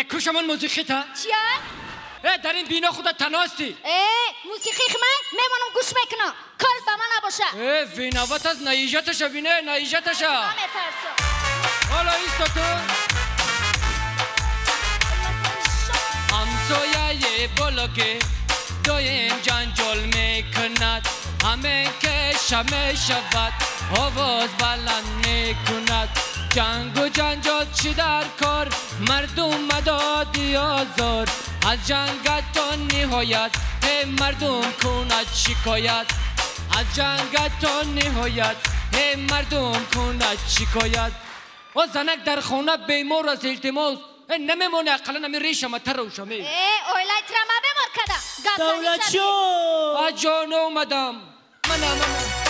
کوشمون موسیقی تا چیه؟ در این بینا خودت تناستی موسیقی خمه میمونم گوش میکنم کار به من نباشه ویناوات از نایجتش بینه نایجتش نمیترسم حالا ایستا تو همسایه بالا که دایم جنجال میکند همه که شمه شود آواز بلند میکند جنگ و جنجال چی در کار مردم مدادی آزار از جنگت تا نهایت مردم کند شکایت از جنگت تا نهایت مردم کند شکایت و زنک در خونه بیمار از التماس نمیمونه اقلا نمی ریشم تر روشمی اویلای ترما بیمار کده دولت شو جان اومدم منم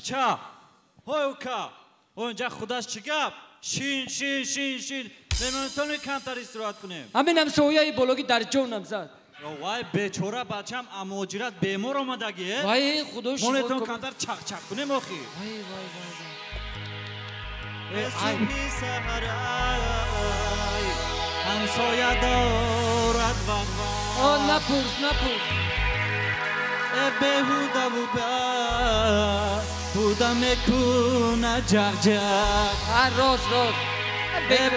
چا هوکا اونجا خودش چی گپ شین شین شین شین نمیتونی کمتر استراحت کنیم همینم سویای بلوگی در جونم زد وای بیچاره بچم اموجرات بیمار آمدگی وای خدا شکر مونتون کمتر چق چق کنیم اخی وای وای وای اسمی سهرای همسایه دارد وقت نپرس بهودا و بهودا میکنه جغ جغ راست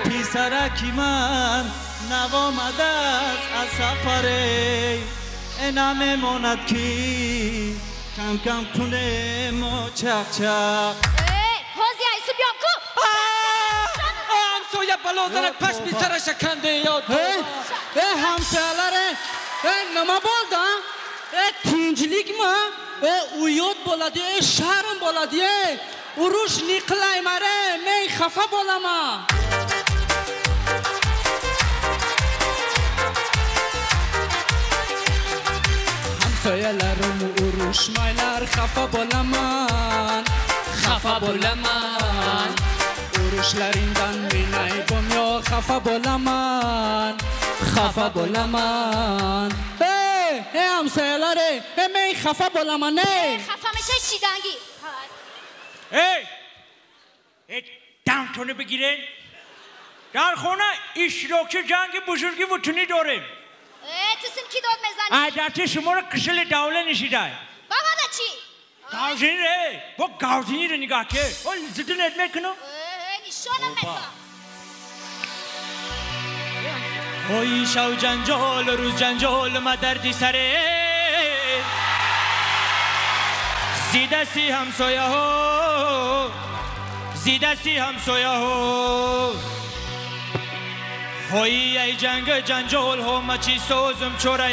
پیسرکی من نوامده است از سفره نمیماند کی کم کم کنه ما چق چق هازی ایسو بیام کو همسایه بلا زنک پش بی سر شکنده یاد همسایلاره نما بولدم تینجلیک ما اویاد بولادی شهرم بولادی اروش نیقلای مره می خفه بولما همسایلارم اروش مایلار خفه بولمان اروشلاریندن مینای بومیو خفه بولمان همسایلاره می خفه بولمانه خفه میشه شیدنگی دمتونه بگیرین در خونه اشتراک جنگ بزرگی وطنی داریم تسم کی داد میزنی؟ عدت شما رو کشل دوله نشیده بابا دا چی؟ گاوزینی ره با گاوزینی رو نگاه که زدن ادمه کنو نشانم میکنم های شو جنجال روز جنجال ما دردی سره زیده سی همسایه ها های ای جنگ جنجال ها ما چی سوزم چوره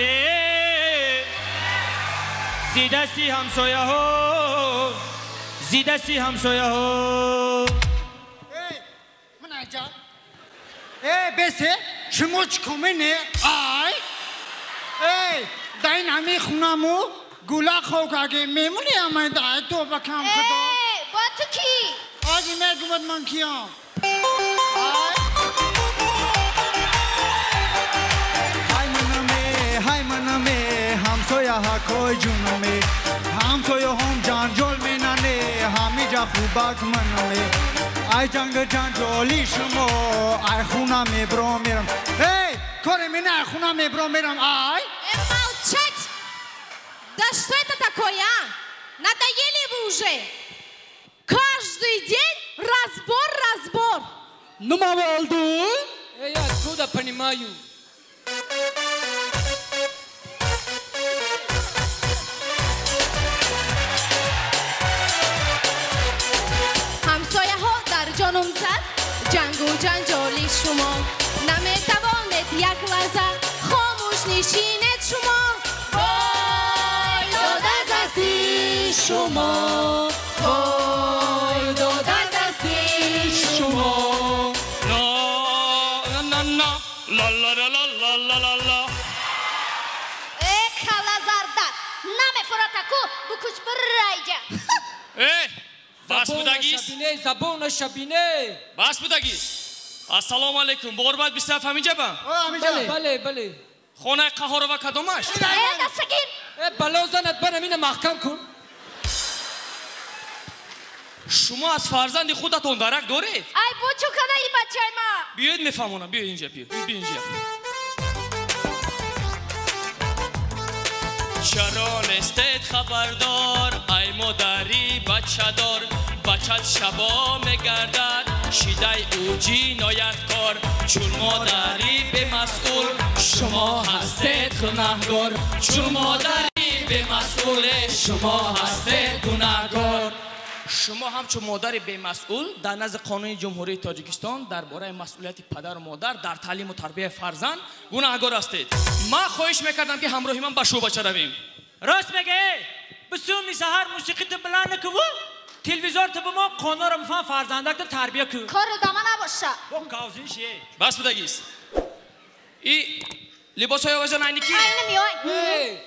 زیده سی همسایه ها من عجب بسه شما چکمه نه داین همی خونمو گولا خوکاگه میمونی همه دای تو بکم خدا با تو کی؟ آجی میگو بود من کیم های منمه همسایه ها کوی جونمه همسایه هم جانجول مینانه همی جا خوبک منمه ای جنگ جانجولی شما ای خونه می برو میرم کاری من ای خونه می برو میرم Молчать! Да что это такое, а? Надоели вы уже! Каждый день разбор! Ну, маволду? Эй, откуда понимаю? همسایه ها در جانم زد جنگ و جنجالی شما نمیتواند یک لحظه خاموش نشیند شما وای داد از دستی شما وای داد از دستی شما لا لا لا لا لا لا لا لا کلا زردت نمیفورد کو بکش برایجا بس بودگیست زبون شبینه بس بودگیست السلام علیکم بغربت بیستف همینجا با بله خونه قهار و کدامش دستگیر بلوزنت برم اینه محکم کن شما از فرزند خودتون درک دارید ای بچو کنه ای بچه ما بیاید میفهمونم بیا اینجا بیا اینجا چرا نیستید خبردار ای مادری بچه دار بچت شبا میگردد شیده اوجی ناید کار چون مادری به مسئول شما هستید گناهگار چون مادری به مسئول شما هستید گناهگار شما همچون مادر بی‌مسئول در نزد قانون جمهوری تاجیکستان درباره مسئولیت پدر و مادر در تعلیم و تربیت فرزند گناهگار هستید. من خواهش میکردم که همراهی من به شوبچه رویم. راست میگه بسومی سهر موسیقی تو بلند نکو تلویزیون تو به ما قانون رو میفهم فرزندک تو تربیت کو کار دما نباشه با کاوزین شیه بس بودگیست ای لباس های وزن اینی کی؟ این نمیای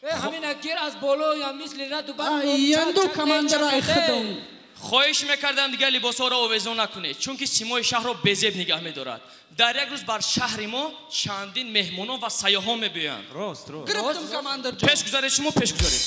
همین اگیر از بالا یا مثل رد و برد یندو کماندر خدم خواهش میکردم دیگه لباس ها را آویزون نکنید چون که سیمای شهر را بزیب نگه میدارد. در یک روز بر شهر ما چندین مهمانان و سیاحان میبیاین. راست گرفتم کماندر جان پیش گذارید شما پیش گذارید